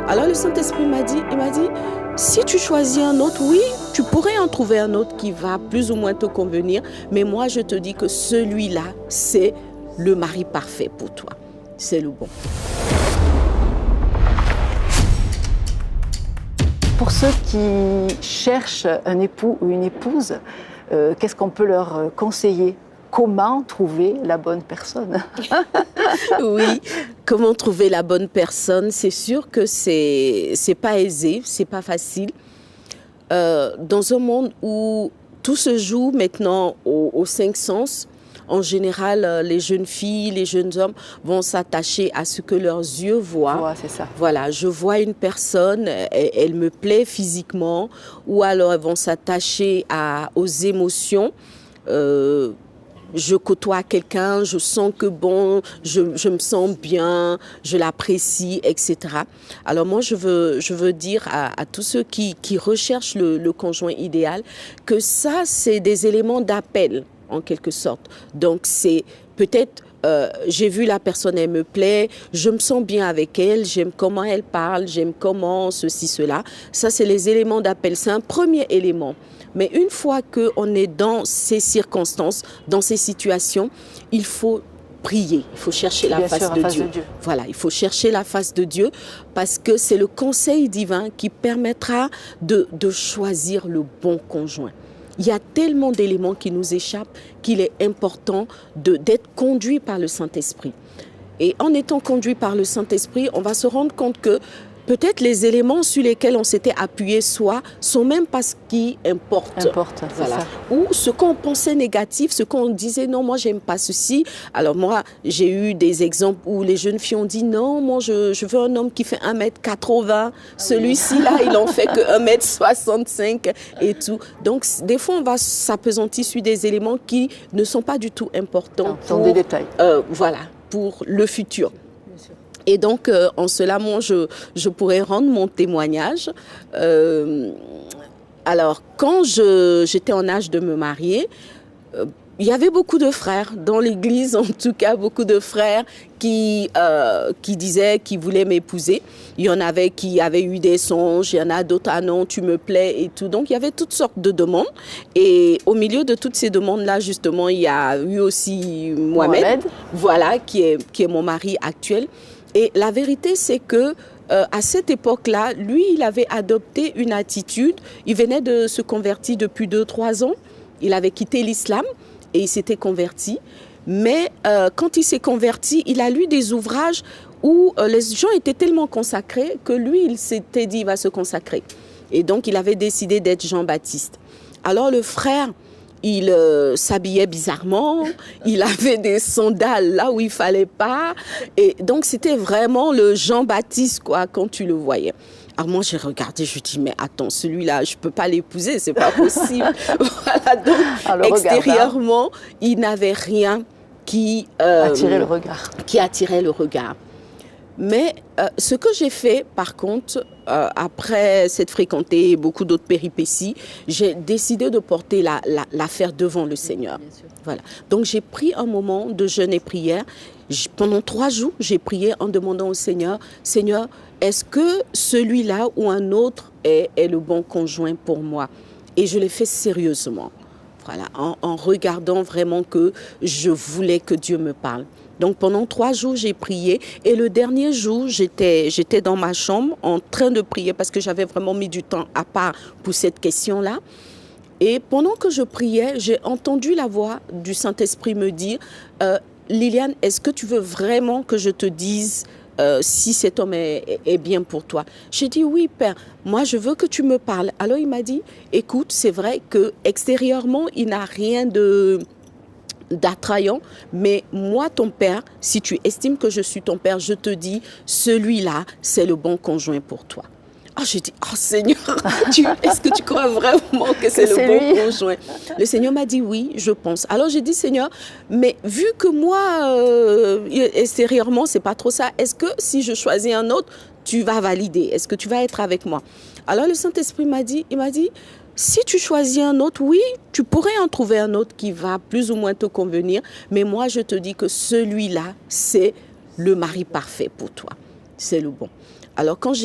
Alors le Saint-Esprit il m'a dit, si tu choisis un autre, oui, tu pourrais en trouver un autre qui va plus ou moins te convenir, mais moi je te dis que celui-là, c'est le mari parfait pour toi. C'est le bon. Pour ceux qui cherchent un époux ou une épouse, qu'est-ce qu'on peut leur conseiller? Comment trouver la bonne personne? Oui, comment trouver la bonne personne? C'est sûr que c'est pas aisé, c'est pas facile. Dans un monde où tout se joue maintenant aux cinq sens, en général, les jeunes filles, les jeunes hommes vont s'attacher à ce que leurs yeux voient. C'est ça. Voilà, je vois une personne, elle me plaît physiquement, ou alors elles vont s'attacher aux émotions. Je côtoie quelqu'un, je sens que bon, je me sens bien, je l'apprécie, etc. Alors moi, je veux dire à tous ceux qui recherchent le conjoint idéal que ça, c'est des éléments d'appel, en quelque sorte. Donc, c'est peut-être, j'ai vu la personne, elle me plaît, je me sens bien avec elle, j'aime comment elle parle, j'aime comment ceci, cela. Ça, c'est les éléments d'appel. C'est un premier élément. Mais une fois qu'on est dans ces circonstances, dans ces situations, il faut prier, il faut chercher la face de Dieu. Voilà, il faut chercher la face de Dieu parce que c'est le conseil divin qui permettra de choisir le bon conjoint. Il y a tellement d'éléments qui nous échappent qu'il est important d'être conduit par le Saint-Esprit. Et en étant conduit par le Saint-Esprit, on va se rendre compte que peut-être les éléments sur lesquels on s'était appuyé sont même pas ce qui importe. Voilà. Ça. Ou ce qu'on pensait négatif, ce qu'on disait non, moi j'aime pas ceci. Alors moi, j'ai eu des exemples où les jeunes filles ont dit non, moi je veux un homme qui fait 1m80. Celui-ci là, il en fait que 1m65 et tout. Donc des fois, on va s'appesantir sur des éléments qui ne sont pas du tout importants. Ce sont des détails. Voilà, pour le futur. Et donc, en cela, moi, je pourrais rendre mon témoignage. Alors, quand j'étais en âge de me marier, il y avait beaucoup de frères dans l'église, en tout cas, beaucoup de frères qui disaient qu'ils voulaient m'épouser. Il y en avait qui avaient eu des songes, il y en a d'autres, ah non, tu me plais et tout. Donc, il y avait toutes sortes de demandes. Et au milieu de toutes ces demandes-là, justement, il y a eu aussi Mohamed. Voilà, qui est mon mari actuel. Et la vérité, c'est que à cette époque-là, lui, il avait adopté une attitude. Il venait de se convertir depuis 2-3 ans. Il avait quitté l'islam et il s'était converti. Mais quand il s'est converti, il a lu des ouvrages où les gens étaient tellement consacrés que lui, il s'était dit, il va se consacrer. Et donc, il avait décidé d'être Jean-Baptiste. Alors, le frère, il s'habillait bizarrement, il avait des sandales là où il fallait pas. Et donc, c'était vraiment le Jean-Baptiste, quoi, quand tu le voyais. Alors moi, j'ai regardé, je dis, mais attends, celui-là, je peux pas l'épouser, c'est pas possible. Voilà, donc, extérieurement, il n'avait rien qui attirait le regard. Qui attirait le regard. Mais ce que j'ai fait, par contre, après s'être fréquenté beaucoup d'autres péripéties, j'ai décidé de porter l'affaire devant le Seigneur. Voilà. Donc j'ai pris un moment de jeûne et prière. Pendant 3 jours, j'ai prié en demandant au Seigneur, Seigneur, est-ce que celui-là ou un autre est le bon conjoint pour moi? Et je l'ai fait sérieusement. Voilà, en regardant vraiment que je voulais que Dieu me parle. Donc pendant 3 jours, j'ai prié et le dernier jour, j'étais dans ma chambre en train de prier parce que j'avais vraiment mis du temps à part pour cette question-là. Et pendant que je priais, j'ai entendu la voix du Saint-Esprit me dire Liliane, est-ce que tu veux vraiment que je te dise si cet homme est bien pour toi? J'ai dit oui, Père, moi je veux que tu me parles. Alors il m'a dit, écoute, c'est vrai que extérieurement, il n'a rien d'attrayant, mais moi, ton père, si tu estimes que je suis ton père, je te dis, celui-là, c'est le bon conjoint pour toi. Oh, j'ai dit, oh Seigneur, est-ce que tu crois vraiment que c'est le bon conjoint? Le Seigneur m'a dit oui, je pense. Alors j'ai dit, Seigneur, mais vu que moi, extérieurement, c'est pas trop ça, est-ce que si je choisis un autre, tu vas valider? Est-ce que tu vas être avec moi? Alors le Saint-Esprit m'a dit, si tu choisis un autre, oui, tu pourrais en trouver un autre qui va plus ou moins te convenir, mais moi, je te dis que celui-là, c'est le mari parfait pour toi. C'est le bon. Alors, quand j'ai